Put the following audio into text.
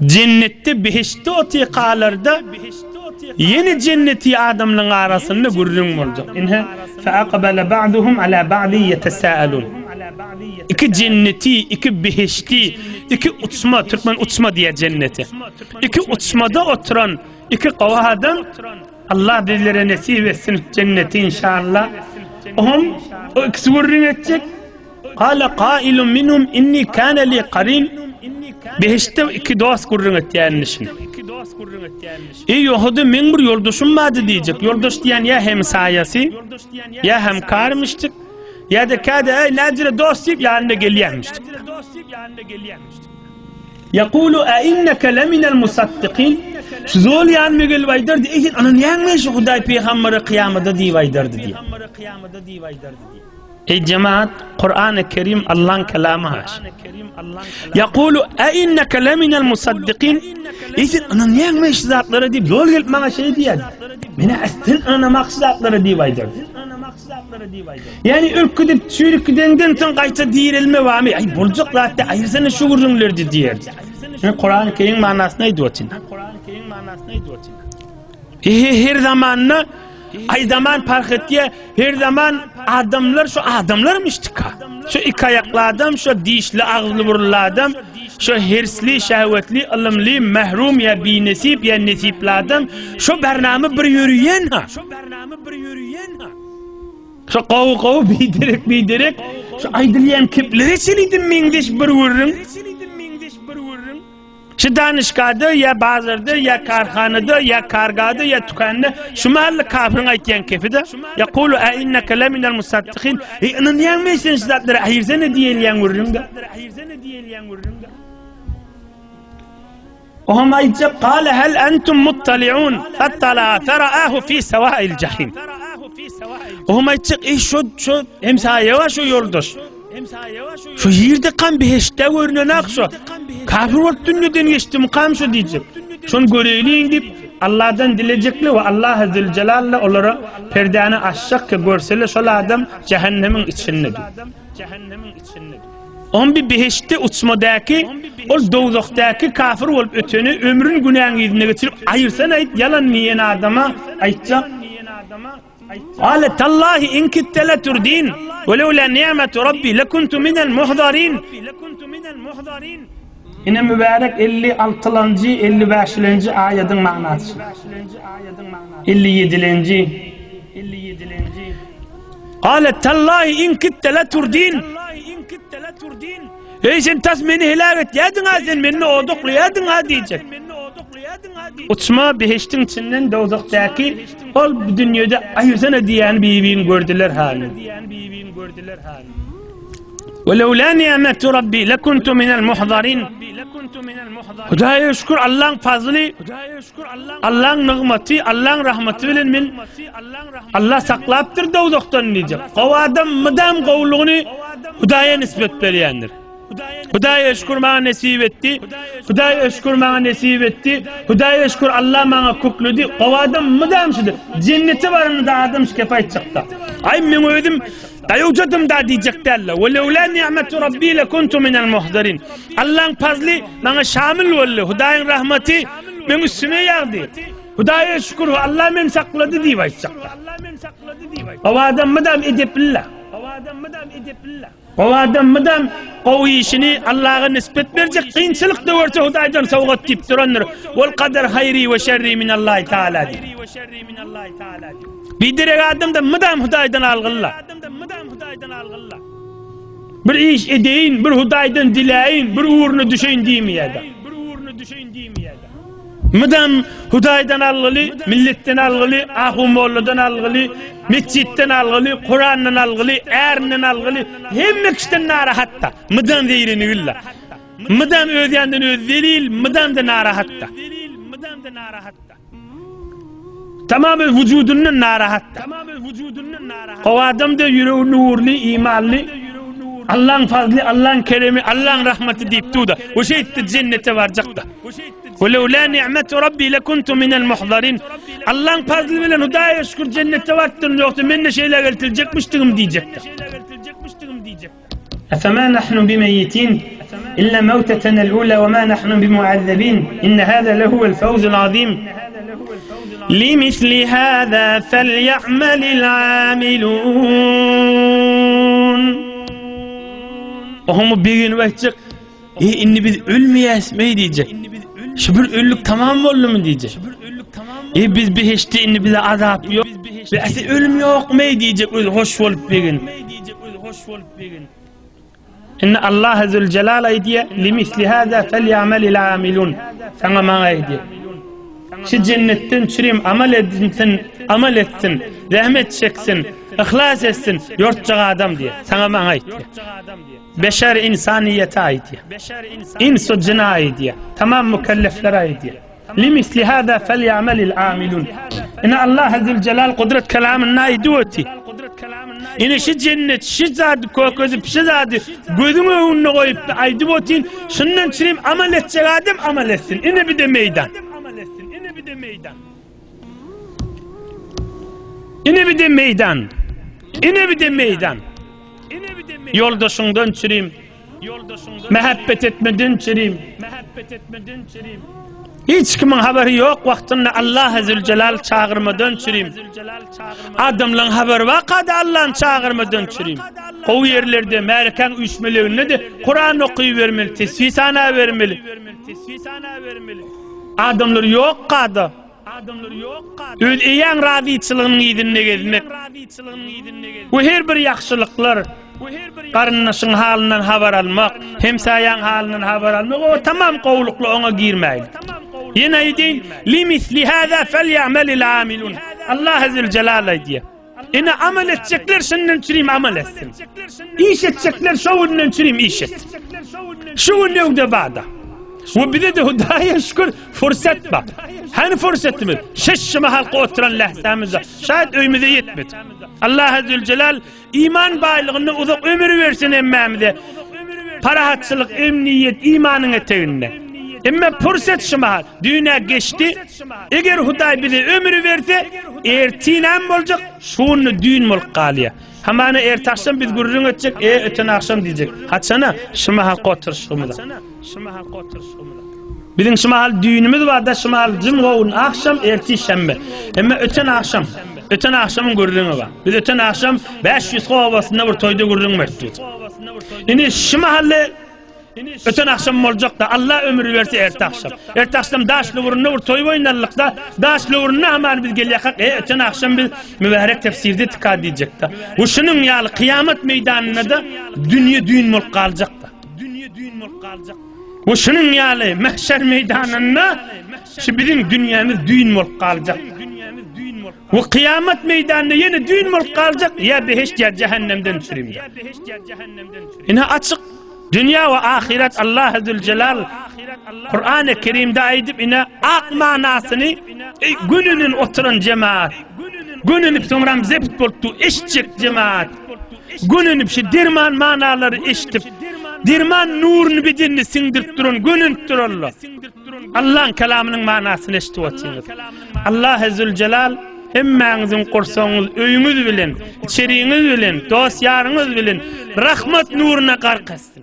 Cennette behişte otiqalarda yeni cenneti adamların arasında gurrun olacak. İnha fa'aqbala ba'duhum ala ba'di yetesaalun. İki cenneti, iki behişti, iki uçma, Türkmen uçma diye cenneti. İki uçmada oturan iki kavadan Allah bizlere nasip etsin cenneti inşallah. O ikisi gurrun edecek. Kâle kâilun minhum inni kâne li qarin. Behişte iki dost gurrun ettiğinin işini. Yahudu men bir yoldaşım vardı diyecek. Yoldaş diyen ya hem sayesi, ya hem karmıştık, ya da kâde nacire dost deyip yanına geliyemmiştik. Yakulu inneke leminel musaddiqin. Zol yanına gelivaydardı. Anın yanına şu Huday Peygamber'i kıyamada divaydardı diye. Ey cemaat, Kur'an-ı Kerim Allah'ın kelamı haş. Yakulu inneke leminel musaddiqin. Anın yanına şu zatları deyip yol gelip bana şey diyedi. Mene astin anlamak şu zatları divaydardı. Yani ürküdüp çürüküdenden tın kayta diyerilme var mı? Ay bulacak zaten ayırsana şu gurrunlardı diyerdi. Kur'an-ı Kerim manası neydi o için? Her zamanla ay zaman fark ettiye her zaman adamlar şu adamlarmıştı ka. Şu iki ayaklı adam, şu dişli ağızlı burunlu adam, şu hirsli, şehvetli, ılımlı, mehrum ya binesip ya nesipli adam, şu bernamı bir yürüyen ha. Şu kavu bidirek, şu aydılyan kipleri silidin mendiş bir vurun. Şu danışkada ya bazarda ya karhanada ya kargada ya tukanda şu mahalle kafirin aytyan kefide yakulu inneke leminel musaddiqin. Anın yanmaysan şu zatları ayırsana diyeyen vurun da. Ohum aytacak kâle hel entum muttali'un fattala fera'ahu fi sevâil cahim. Ohum aytacak şu emsaya var şu yoldaş. Şu yerde kan behişte görünen akşu. Kafir olup dünyeden geçti mukam şu diyecek. Şunu göreyleyin deyip Allah'dan dilecekli ve Allah Azze Celal'le onlara perdeni aşacak ki görsele şöyle adam cehennemin içindedir. On bir behişte uçmadaki, o doğuzaktaki kafir olup öteni ömrün günahını yüzüne getirip ayırsan ait yalan niyen adama aytacak. قال تالله إن كدت لتردين ولولا نعمة ربي لكنت من المحضرين. Yine mübarek 56. 55. ayetin manası. 57. قال تالله إن كدت لتردين. Sen tas beni helak et yedin ha, sen beni oduklu yedin ha diyecek. Uçma behiştin içinden dozaktaki ol bu dünyada ayırsana diyen birbirini gördüler halini. وَلَوْلَا نِعْمَةُ رَبِّي لَكُنْتُ مِنَ الْمُحْضَرِينَ. Hudaya şükür Allah'ın fazlı, Allah'ın nığmeti, Allah'ın rahmeti bilen Allah saklayıptır dozaktan diyecek. O adam mıdam kovluğunu Hudaya nispet beleyendir. Hudaya şükür bana nasip etti. Hudaya şükür bana nasip etti. Hudaya şükür Allah bana kukludi. O adam mıdam şudur. Cenneti varını da adam şikayet çıktı. Ay men ödüm dayucadım da diyecekti Allah. وَلَوْلَا نِعْمَةُ رَبِّي لَكُنْتُ مِنَ الْمُحْضَرِينَ. Allah'ın fazlı bana şamil oldu. Hudaya'nın rahmeti ben üstüme yağdı. Hudaya şükür Allah men sakladı diye başladı. O adam mıdam edepli. O adam mıdam kovu işini Allah'a nispet verecek. Kıyınçılık da varsa Hudaya'dan savgat deyip duranlar. Vel kader hayri ve şerri minallahi teala diye. Bir direk adam da mıdam Hudaya'dan algılla. Bir iş edeyin, bir Hudaya'dan dileyin, bir uğrunu düşeyin diyemeyede. Mıdam Hudaya'dan algılı, milletten algılı, Ahumoğlu'dan algılı, Mescid'den algılı, Kur'an'dan algılı, Er'den algılı, hem kişiden narahatta. Mıdam değerini gülla. Mıdam özyenden öz delil, mıdam da narahatta. Tamamen vücudunun narahatta. O adam da yüreği nurlu, imanlı, Allah'ın fazlı, Allah'ın keremi, Allah'ın rahmeti deyip tuğda. O şey cennete varacak da. وَلَوْلَا نِعْمَةُ رَبِّي لَكُنْتُ مِنَ الْمُحْضَرِينَ. Allah'ın fazlı bilen Hudaya şükür cennete varttın yoktu. Ben de şeyler geltilecekmiştim diyecekti. اَفَمَا نَحْنُ بِمَيِّتِينَ. إلا موتتنا الأولى وما نحن بمعذبين إن هذا لهو الفوز العظيم لمثل هذا فليعمل العاملون. وهم بيجين وقتك إني biz ölmeyes mi diyecek? Şu bir ölük tamam oldu mu diyecek? Biz behişte inni bize azap yok. Biz ölüm yok mu diyecek? Hoş olup begin. İnne Allah Zülcelal aydiye limisli hâzâ felya'melil âmilûn. Sana bana aydiye. Şu cennetten çürüyüm amel etsin, rahmet çeksin, ihlas etsin, yortacak adam diye. Sana bana aydiye. Beşer insaniyete aydiye. İnsu cina aydiye. Tamam mükelleflere aydiye. لمثل هذا فليعمل العاملون. إن الله ذو الجلال قدرة كلام النايدوتي. إن شي جنة شي زاد كوكوزب شي زاد gözüme önüne koyup aydıbotin şundan çireyim amel edecek adam amel etsin. İne bir de meydan. İne bir de meydan. İne bir de meydan. Yoldaşından çireyim. Mehabbet etmeden çireyim. Hiç kimin haberi yok vaktinde Allah Zülcelal çağırmadan çürüyüm. Adamların haberi var kada Allah'ın çağırmadan çürüyüm. O yerlerde Amerikan üçmeleğinde de Kur'an okuyuvermeli, tesvisana vermeli. Adamlar yok kada. Ödeyen radiyçılığının idinine gelmek. Bu her bir yakşılıklar. Karınlaşın halinden haber almak, hemsayan halinden haber almak, o tamam kovluklu ona girmeyin. Yine deyin, limisli hâzâ felya'melil âmilûn. Allah Zülcelal diye. Yine amel edecekler, şundan çürüyüm amel etsin. İş edecekler, şovundan çürüyüm iş et. Şovun yok da bağda. Ve bize de hudaya şükür fırsat bak. Hani fırsat mı? Şeşşime halka oturan lahzamızda. Şayet öyümüze yetmedi. Allah Zülcelal iman baylığına uzak ömür versin emmemize. Parahatçılık, emniyet, imanın eteğinde. Emme fırsat şımahal. Dünya geçti. Eğer Huday bize ömrü verse, ertinen olacak, şunu düğün mulk kaliye. Hemen ertaştan biz gururun edecek, öten akşam diyecek. Hatsana, şımahal kotur şımıda. Bizim şımahal düğünümüz var da şımahal cımğoğun akşam, erti şembe. Emme öten akşam. Öten akşamın gururunu var. Biz öten akşam 500 kovasında bir toyda gururun verdik. Yani şımahalle öten akşam olacak da Allah ömrü verse erti akşam. Erti akşam daşlı vurunna bir toy oynarlık da daşlı vurunna hemen biz gelecek. Öten akşam biz mübarek tefsirde tıka diyecek da. Bu şunun yalı kıyamet meydanına da dünya düğün mulk kalacak da. Bu şunun yalı mahşer meydanına şu bizim dünyamız düğün mulk kalacak. Bu kıyamet meydanında yine düğün mulk kalacak. Ya beheşt ya cehennemden çürüyüm. Yine açık. Dünya ve ahiret Allah Zülcelal Kur'an-ı Kerim'de aydıp ine ak manasını gününün oturan cemaat, gününün sonra zept boltu eşçek cemaat, gününün dirman manaları eştip dirman nurunu bidirini sindirip durun günün dururlar. Allah'ın kelamının manasını eştip oturuyor. Allah Zülcelal hemmenizin kursanız öyünüz bilen, içeriğiniz bilen, dost yarınız bilen rahmet nuruna karkasın.